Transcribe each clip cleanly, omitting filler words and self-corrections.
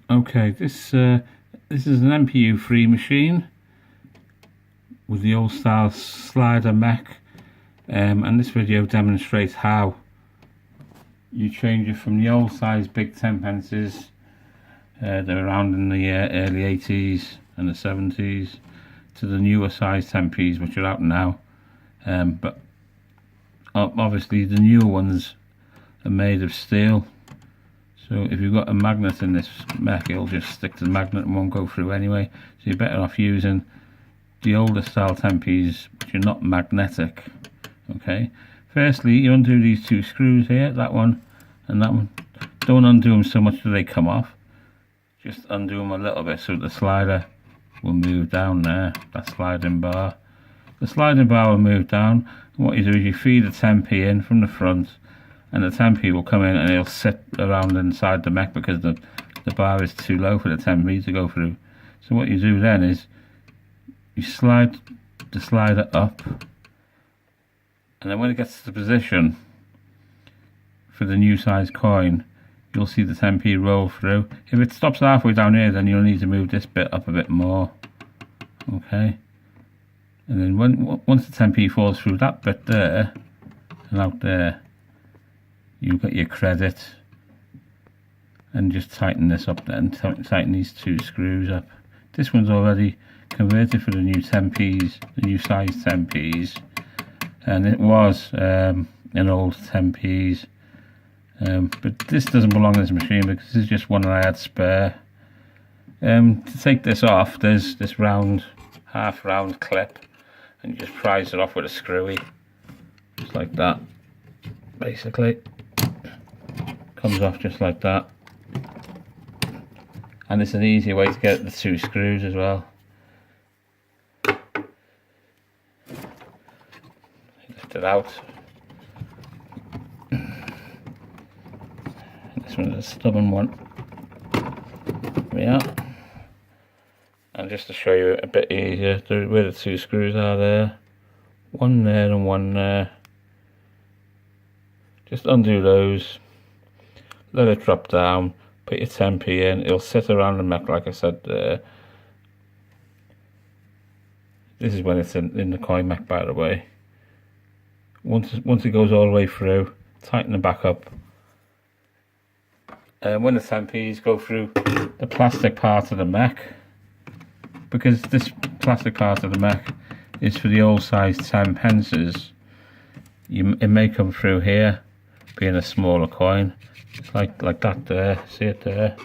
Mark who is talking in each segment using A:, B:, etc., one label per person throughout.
A: Okay, this is an MPU free machine with the old style slider mech, and this video demonstrates how you change it from the old size big 10 pences that were around in the early 80s and the 70s to the newer size 10p's which are out now, but obviously the newer ones are made of steel. So if you've got a magnet in this mech, it'll just stick to the magnet and won't go through anyway. So you're better off using the older style 10p's which are not magnetic. Okay, firstly you undo these two screws here, that one and that one. Don't undo them so much that they come off, just undo them a little bit so the slider will move down there, that sliding bar. The sliding bar will move down, and what you do is you feed a 10p in from the front, and the 10p will come in and it'll sit around inside the mech because the bar is too low for the 10p to go through. So what you do then is you slide the slider up, and then when it gets to the position for the new size coin, you'll see the 10p roll through. If it stops halfway down here, then you'll need to move this bit up a bit more. Okay, and then once the 10p falls through that bit there and out there, you've got your credit, and just tighten this up then, tighten these two screws up. This one's already converted for the new 10p's, the new size 10p's, and it was an old 10p's, but this doesn't belong in this machine because this is just one that I had spare. To take this off, there's this half round clip, and you just prise it off with a screwy, just like that. Basically comes off just like that, and it's an easy way to get the two screws as well. Lift it out. This one's a stubborn one. There we are. And just to show you a bit easier, where the two screws are there, one there and one there. Just undo those, let it drop down, put your 10p in, it'll sit around the mech like I said there. This is when it's in the coin mech, by the way. Once it goes all the way through, tighten it back up. And when the 10p's go through the plastic part of the mech, because this plastic part of the mech is for the old size 10 pences, it may come through here, being a smaller coin. It's like that there, see it there?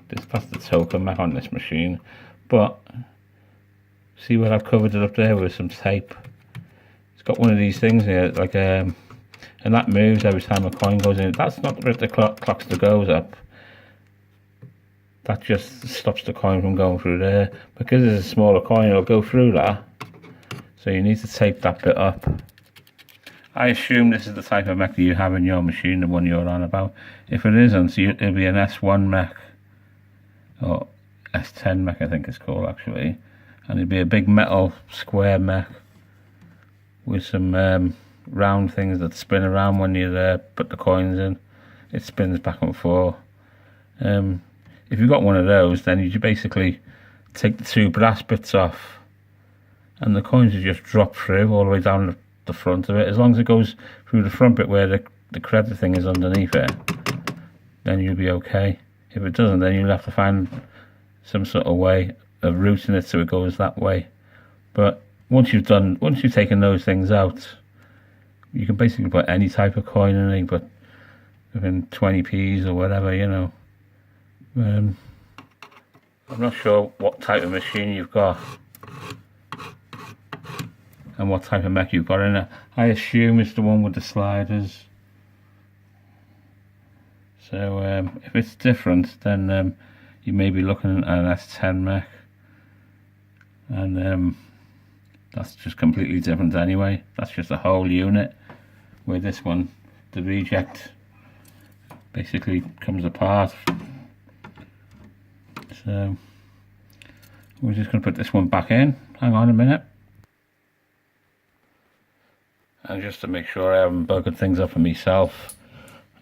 A: That's the token mech on this machine. But see where I've covered it up there with some tape? It's got one of these things here, like and that moves every time a coin goes in. That's not the bit that clocks the goes up. That just stops the coin from going through there. Because it's a smaller coin, it'll go through that. So you need to tape that bit up. I assume this is the type of mech that you have in your machine, the one you're on about. If it isn't, it'll be an S1 mech, or S10 mech I think it's called actually, and it'll be a big metal square mech with some round things that spin around when you put the coins in. It spins back and forth. If you've got one of those, then you basically take the two brass bits off, and the coins will just drop through all the way down the front of it. As long as it goes through the front bit where the credit thing is underneath it, then you'll be okay. If it doesn't, then you'll have to find some sort of way of routing it so it goes that way. But once you've taken those things out, you can basically put any type of coin in. You can put within 20p's or whatever, you know. I'm not sure what type of machine you've got and what type of mech you've got in it. I assume it's the one with the sliders. So if it's different, then you may be looking at an S10 mech, and that's just completely different anyway. That's just a whole unit, where this one, the reject, basically comes apart. So we're just going to put this one back in. Hang on a minute. And just to make sure I haven't buggered things up for myself,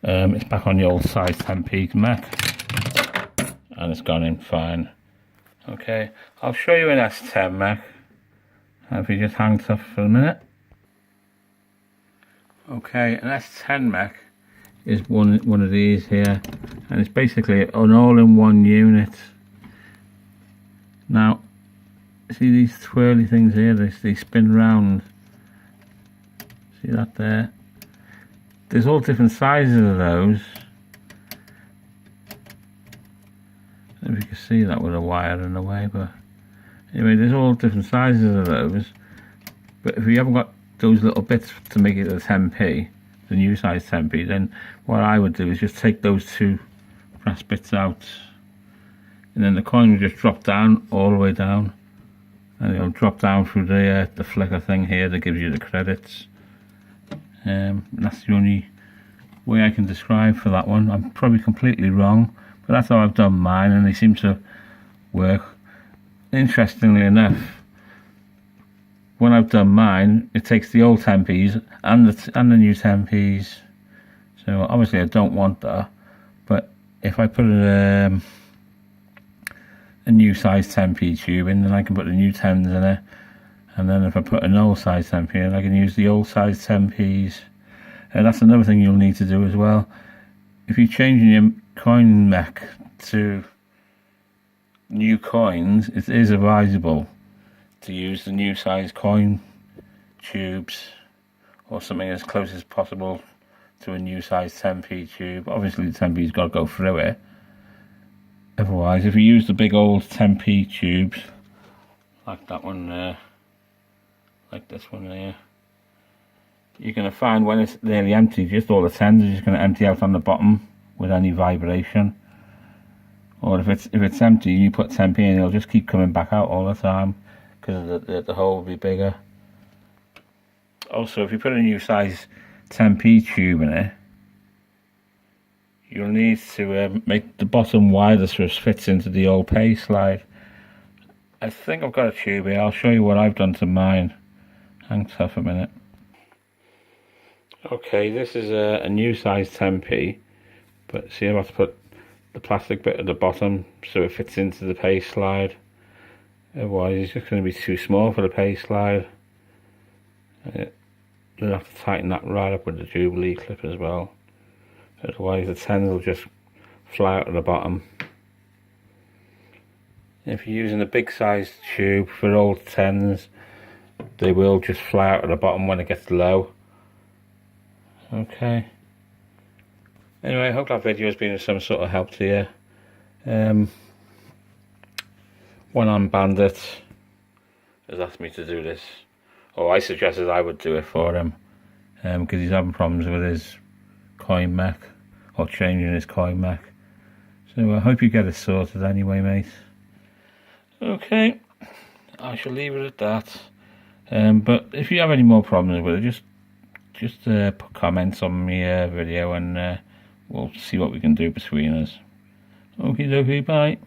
A: it's back on the old size 10p mech. and it's gone in fine. Okay, I'll show you an S10 mech. If you just hang tough for a minute. Okay, an S10 mech is one of these here, and it's basically an all-in-one unit. Now, see these twirly things here? They spin round. See that there? There's all different sizes of those. I don't know if you can see that with a wire in the way, but anyway, there's all different sizes of those. But if you haven't got those little bits to make it a 10p, the new size 10p, then what I would do is just take those two brass bits out, and then the coin will just drop down all the way down, and it'll drop down through the flicker thing here that gives you the credits. That's the only way I can describe for that one. I'm probably completely wrong, but that's how I've done mine, and they seem to work. Interestingly enough, when I've done mine, it takes the old 10p's and the new 10p's. So obviously I don't want that, but if I put a new size 10p tube in, then I can put the new 10s in it, and then if I put an old size 10p in, I can use the old size 10p's. And that's another thing you'll need to do as well. If you're changing your coin mech to new coins, it is advisable to use the new size coin tubes, or something as close as possible to a new size 10p tube. Obviously the 10p's got to go through it. Otherwise, if you use the big old 10p tubes, like that one there, like this one there, you're going to find when it's nearly empty, just all the 10s are just going to empty out on the bottom with any vibration. Or if it's empty and you put 10p in, it'll just keep coming back out all the time, because the hole will be bigger. Also, if you put a new size 10p tube in it, you'll need to make the bottom wider so it fits into the old pay slide. I think I've got a tube here. I'll show you what I've done to mine. Hang tough a minute. Okay, this is a new size 10p, but see, I've got to put the plastic bit at the bottom so it fits into the pay slide. Otherwise it's just going to be too small for the pay slide. You'll have to tighten that right up with the Jubilee clip as well. Otherwise the 10s will just fly out at the bottom. If you're using a big size tube for old 10s, they will just fly out at the bottom when it gets low. Okay. Anyway, I hope that video has been of some sort of help to you. OneArmBandit has asked me to do this, or I suggested I would do it for him, because he's having problems with his coin mech, or changing his coin mech. So I hope you get it sorted anyway, mate. Okay, I shall leave it at that. But if you have any more problems with it, just put comments on my video, and we'll see what we can do between us. Okie dokie, bye.